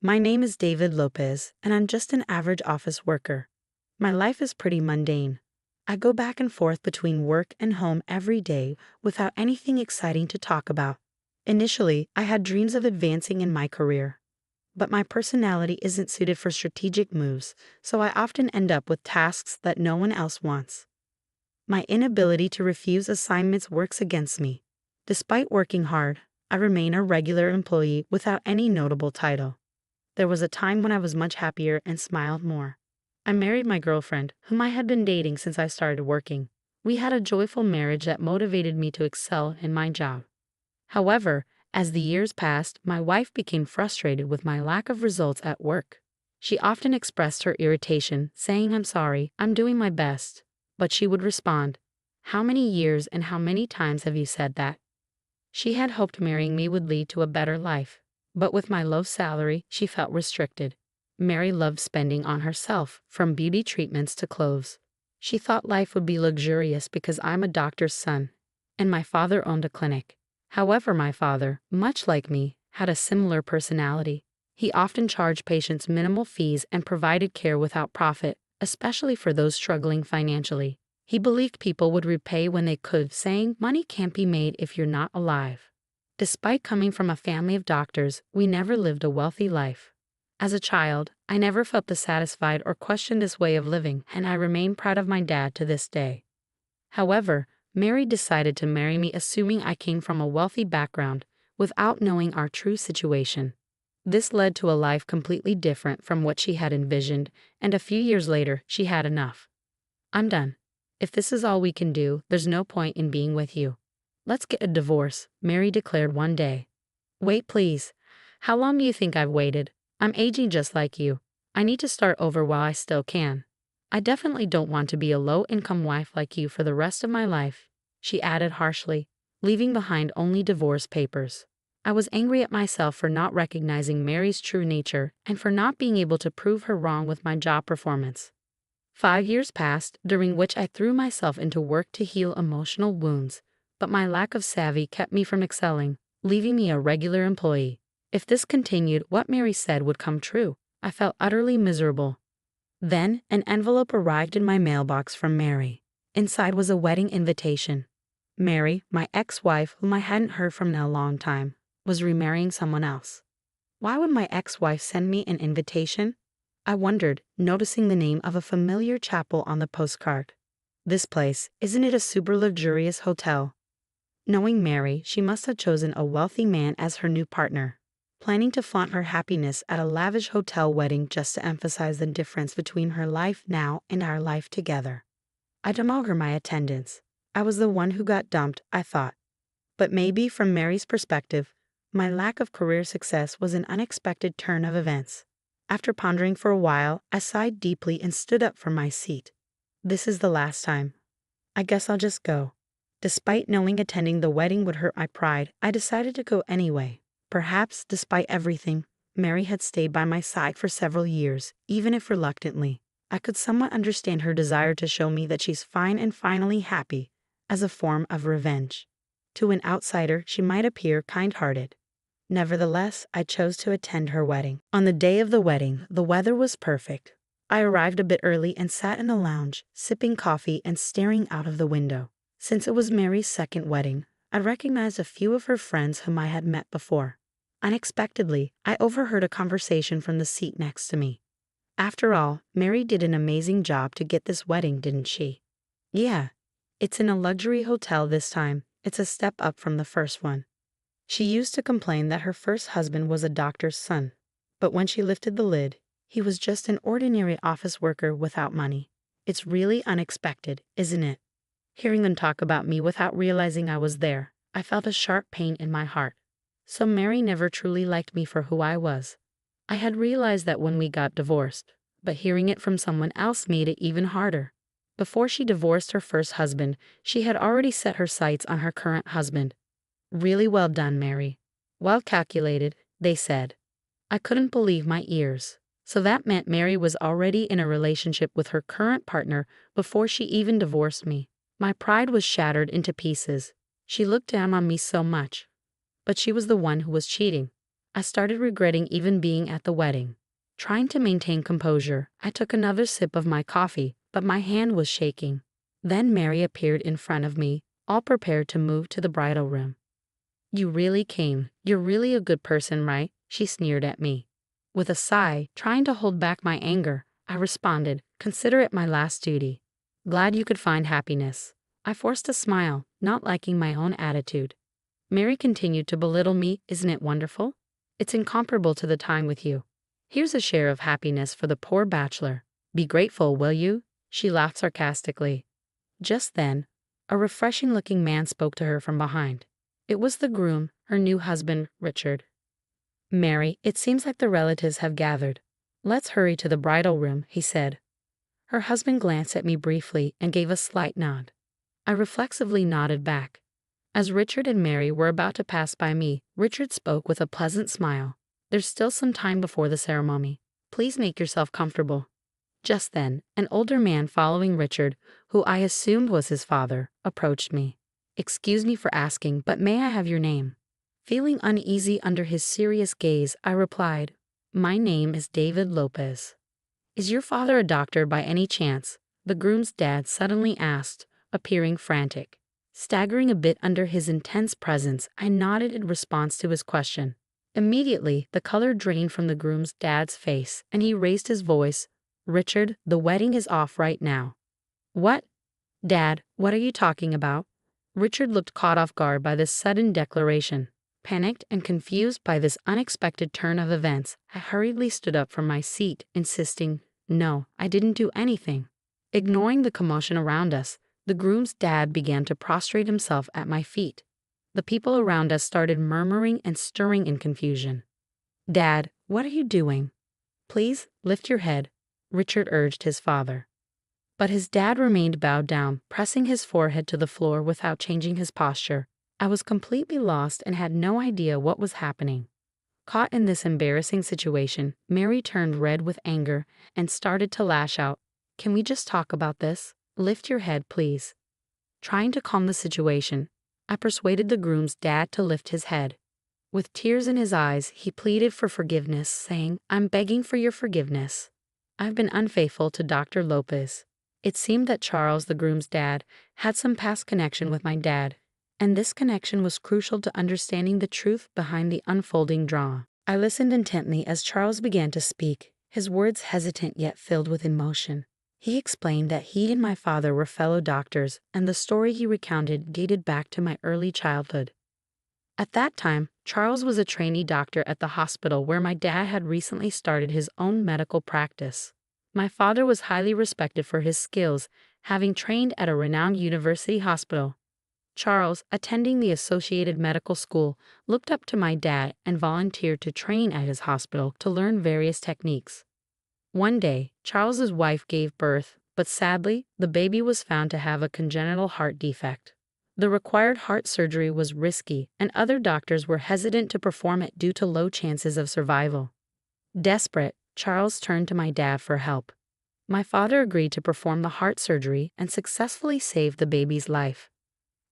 My name is David Lopez, and I'm just an average office worker. My life is pretty mundane. I go back and forth between work and home every day without anything exciting to talk about. Initially, I had dreams of advancing in my career. But my personality isn't suited for strategic moves, so I often end up with tasks that no one else wants. My inability to refuse assignments works against me. Despite working hard, I remain a regular employee without any notable title. There was a time when I was much happier and smiled more. I married my girlfriend, whom I had been dating since I started working. We had a joyful marriage that motivated me to excel in my job. However, as the years passed, my wife became frustrated with my lack of results at work. She often expressed her irritation, saying, "I'm sorry, I'm doing my best." But she would respond, "How many years and how many times have you said that?" She had hoped marrying me would lead to a better life. But with my low salary, she felt restricted. Mary loved spending on herself, from beauty treatments to clothes. She thought life would be luxurious because I'm a doctor's son, and my father owned a clinic. However, my father, much like me, had a similar personality. He often charged patients minimal fees and provided care without profit, especially for those struggling financially. He believed people would repay when they could, saying, "Money can't be made if you're not alive." Despite coming from a family of doctors, we never lived a wealthy life. As a child, I never felt dissatisfied or questioned this way of living, and I remain proud of my dad to this day. However, Mary decided to marry me assuming I came from a wealthy background, without knowing our true situation. This led to a life completely different from what she had envisioned, and a few years later, she had enough. "I'm done. If this is all we can do, there's no point in being with you. Let's get a divorce," Mary declared one day. "Wait, please. How long do you think I've waited? I'm aging just like you. I need to start over while I still can. I definitely don't want to be a low-income wife like you for the rest of my life," she added harshly, leaving behind only divorce papers. I was angry at myself for not recognizing Mary's true nature and for not being able to prove her wrong with my job performance. 5 years passed, during which I threw myself into work to heal emotional wounds, but my lack of savvy kept me from excelling, leaving me a regular employee. If this continued, what Mary said would come true. I felt utterly miserable. Then, an envelope arrived in my mailbox from Mary. Inside was a wedding invitation. Mary, my ex-wife, whom I hadn't heard from in a long time, was remarrying someone else. Why would my ex-wife send me an invitation? I wondered, noticing the name of a familiar chapel on the postcard. This place, isn't it a super luxurious hotel? Knowing Mary, she must have chosen a wealthy man as her new partner, planning to flaunt her happiness at a lavish hotel wedding just to emphasize the difference between her life now and our life together. I demurred my attendance. I was the one who got dumped, I thought. But maybe from Mary's perspective, my lack of career success was an unexpected turn of events. After pondering for a while, I sighed deeply and stood up from my seat. This is the last time. I guess I'll just go. Despite knowing attending the wedding would hurt my pride, I decided to go anyway. Perhaps, despite everything, Mary had stayed by my side for several years, even if reluctantly. I could somewhat understand her desire to show me that she's fine and finally happy, as a form of revenge. To an outsider, she might appear kind-hearted. Nevertheless, I chose to attend her wedding. On the day of the wedding, the weather was perfect. I arrived a bit early and sat in the lounge, sipping coffee and staring out of the window. Since it was Mary's second wedding, I recognized a few of her friends whom I had met before. Unexpectedly, I overheard a conversation from the seat next to me. After all, Mary did an amazing job to get this wedding, didn't she? Yeah, it's in a luxury hotel this time. It's a step up from the first one. She used to complain that her first husband was a doctor's son, but when she lifted the lid, he was just an ordinary office worker without money. It's really unexpected, isn't it? Hearing them talk about me without realizing I was there, I felt a sharp pain in my heart. So Mary never truly liked me for who I was. I had realized that when we got divorced, but hearing it from someone else made it even harder. Before she divorced her first husband, she had already set her sights on her current husband. "Really well done, Mary. Well calculated," they said. I couldn't believe my ears. So that meant Mary was already in a relationship with her current partner before she even divorced me. My pride was shattered into pieces. She looked down on me so much. But she was the one who was cheating. I started regretting even being at the wedding. Trying to maintain composure, I took another sip of my coffee, but my hand was shaking. Then Mary appeared in front of me, all prepared to move to the bridal room. "You really came. You're really a good person, right?" she sneered at me. With a sigh, trying to hold back my anger, I responded, "Consider it my last duty." "Glad you could find happiness." I forced a smile, not liking my own attitude. Mary continued to belittle me. "Isn't it wonderful? It's incomparable to the time with you. Here's a share of happiness for the poor bachelor. Be grateful, will you?" She laughed sarcastically. Just then, a refreshing-looking man spoke to her from behind. It was the groom, her new husband, Richard. "Mary, it seems like the relatives have gathered. Let's hurry to the bridal room," he said. Her husband glanced at me briefly and gave a slight nod. I reflexively nodded back. As Richard and Mary were about to pass by me, Richard spoke with a pleasant smile. "There's still some time before the ceremony. Please make yourself comfortable." Just then, an older man following Richard, who I assumed was his father, approached me. "Excuse me for asking, but may I have your name?" Feeling uneasy under his serious gaze, I replied, "My name is David Lopez." "Is your father a doctor by any chance?" the groom's dad suddenly asked, appearing frantic. Staggering a bit under his intense presence, I nodded in response to his question. Immediately, the color drained from the groom's dad's face, and he raised his voice. "Richard, the wedding is off right now." "What? Dad, what are you talking about?" Richard looked caught off guard by this sudden declaration. Panicked and confused by this unexpected turn of events, I hurriedly stood up from my seat, insisting, "No, I didn't do anything." Ignoring the commotion around us, the groom's dad began to prostrate himself at my feet. The people around us started murmuring and stirring in confusion. "Dad, what are you doing?" "Please, lift your head," Richard urged his father. But his dad remained bowed down, pressing his forehead to the floor without changing his posture. I was completely lost and had no idea what was happening. Caught in this embarrassing situation, Mary turned red with anger and started to lash out. "Can we just talk about this? Lift your head, please." Trying to calm the situation, I persuaded the groom's dad to lift his head. With tears in his eyes, he pleaded for forgiveness, saying, "I'm begging for your forgiveness. I've been unfaithful to Dr. Lopez." It seemed that Charles, the groom's dad, had some past connection with my dad, and this connection was crucial to understanding the truth behind the unfolding drama. I listened intently as Charles began to speak, his words hesitant yet filled with emotion. He explained that he and my father were fellow doctors, and the story he recounted dated back to my early childhood. At that time, Charles was a trainee doctor at the hospital where my dad had recently started his own medical practice. My father was highly respected for his skills, having trained at a renowned university hospital. Charles, attending the Associated Medical School, looked up to my dad and volunteered to train at his hospital to learn various techniques. One day, Charles's wife gave birth, but sadly, the baby was found to have a congenital heart defect. The required heart surgery was risky, and other doctors were hesitant to perform it due to low chances of survival. Desperate, Charles turned to my dad for help. My father agreed to perform the heart surgery and successfully saved the baby's life.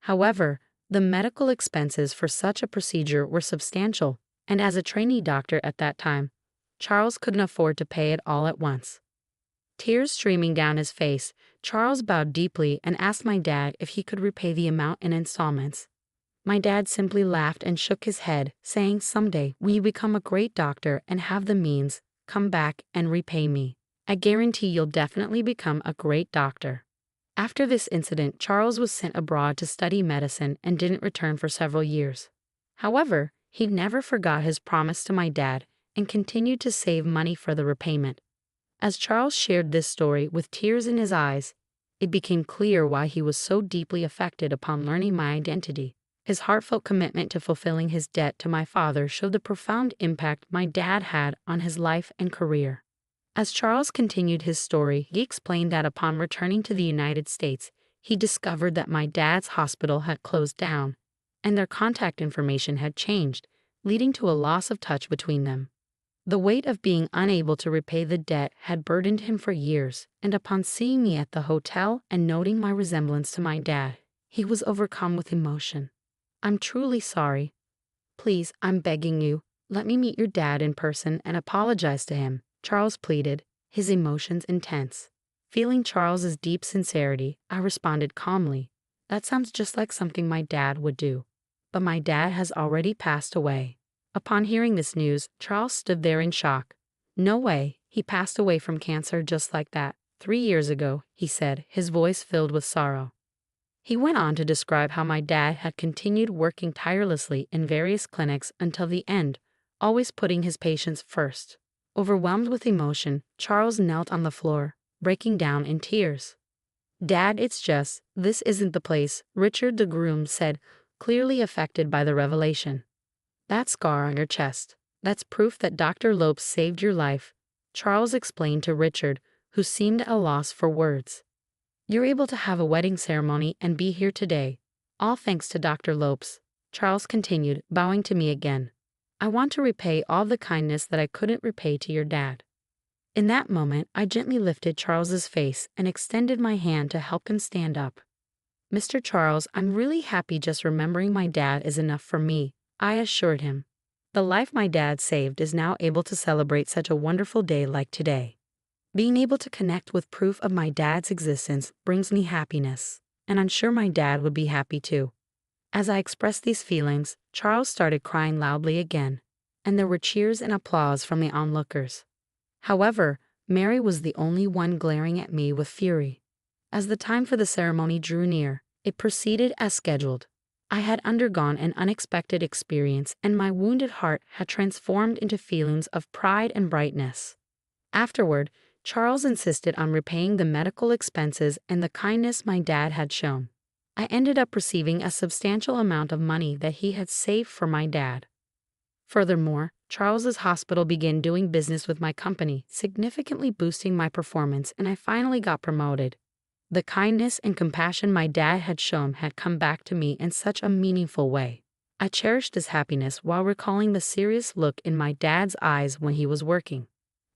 However, the medical expenses for such a procedure were substantial, and as a trainee doctor at that time, Charles couldn't afford to pay it all at once. Tears streaming down his face, Charles bowed deeply and asked my dad if he could repay the amount in installments. My dad simply laughed and shook his head, saying, "Someday, when you become a great doctor and have the means, come back and repay me. I guarantee you'll definitely become a great doctor." After this incident, Charles was sent abroad to study medicine and didn't return for several years. However, he never forgot his promise to my dad and continued to save money for the repayment. As Charles shared this story with tears in his eyes, it became clear why he was so deeply affected upon learning my identity. His heartfelt commitment to fulfilling his debt to my father showed the profound impact my dad had on his life and career. As Charles continued his story, he explained that upon returning to the United States, he discovered that my dad's hospital had closed down, and their contact information had changed, leading to a loss of touch between them. The weight of being unable to repay the debt had burdened him for years, and upon seeing me at the hotel and noting my resemblance to my dad, he was overcome with emotion. "I'm truly sorry. Please, I'm begging you, Let me meet your dad in person and apologize to him, Charles pleaded, his emotions intense. Feeling Charles's deep sincerity, I responded calmly, "That sounds just like something my dad would do. But my dad has already passed away." Upon hearing this news, Charles stood there in shock. "No way, he passed away from cancer just like that, 3 years ago," he said, his voice filled with sorrow. He went on to describe how my dad had continued working tirelessly in various clinics until the end, always putting his patients first. Overwhelmed with emotion, Charles knelt on the floor, breaking down in tears. "Dad, this isn't the place," Richard the groom said, clearly affected by the revelation. "That scar on your chest, that's proof that Dr. Lopes saved your life," Charles explained to Richard, who seemed at a loss for words. "You're able to have a wedding ceremony and be here today, all thanks to Dr. Lopes," Charles continued, bowing to me again. "I want to repay all the kindness that I couldn't repay to your dad." In that moment, I gently lifted Charles's face and extended my hand to help him stand up. "Mr. Charles, I'm really happy. Just remembering my dad is enough for me," I assured him. "The life my dad saved is now able to celebrate such a wonderful day like today. Being able to connect with proof of my dad's existence brings me happiness, and I'm sure my dad would be happy too." As I expressed these feelings, Charles started crying loudly again, and there were cheers and applause from the onlookers. However, Mary was the only one glaring at me with fury. As the time for the ceremony drew near, it proceeded as scheduled. I had undergone an unexpected experience, and my wounded heart had transformed into feelings of pride and brightness. Afterward, Charles insisted on repaying the medical expenses and the kindness my dad had shown. I ended up receiving a substantial amount of money that he had saved for my dad. Furthermore, Charles's hospital began doing business with my company, significantly boosting my performance, and I finally got promoted. The kindness and compassion my dad had shown had come back to me in such a meaningful way. I cherished this happiness while recalling the serious look in my dad's eyes when he was working.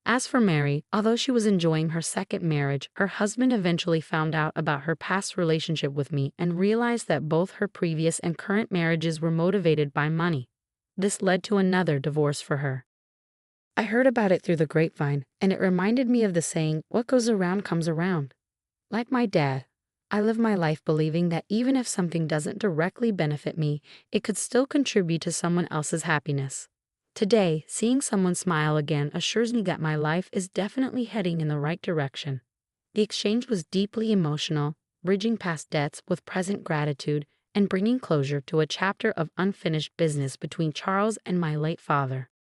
As for Mary, although she was enjoying her second marriage, her husband eventually found out about her past relationship with me and realized that both her previous and current marriages were motivated by money. This led to another divorce for her. I heard about it through the grapevine, and it reminded me of the saying, "What goes around comes around." Like my dad, I live my life believing that even if something doesn't directly benefit me, it could still contribute to someone else's happiness. Today, seeing someone smile again assures me that my life is definitely heading in the right direction. The exchange was deeply emotional, bridging past debts with present gratitude and bringing closure to a chapter of unfinished business between Charles and my late father.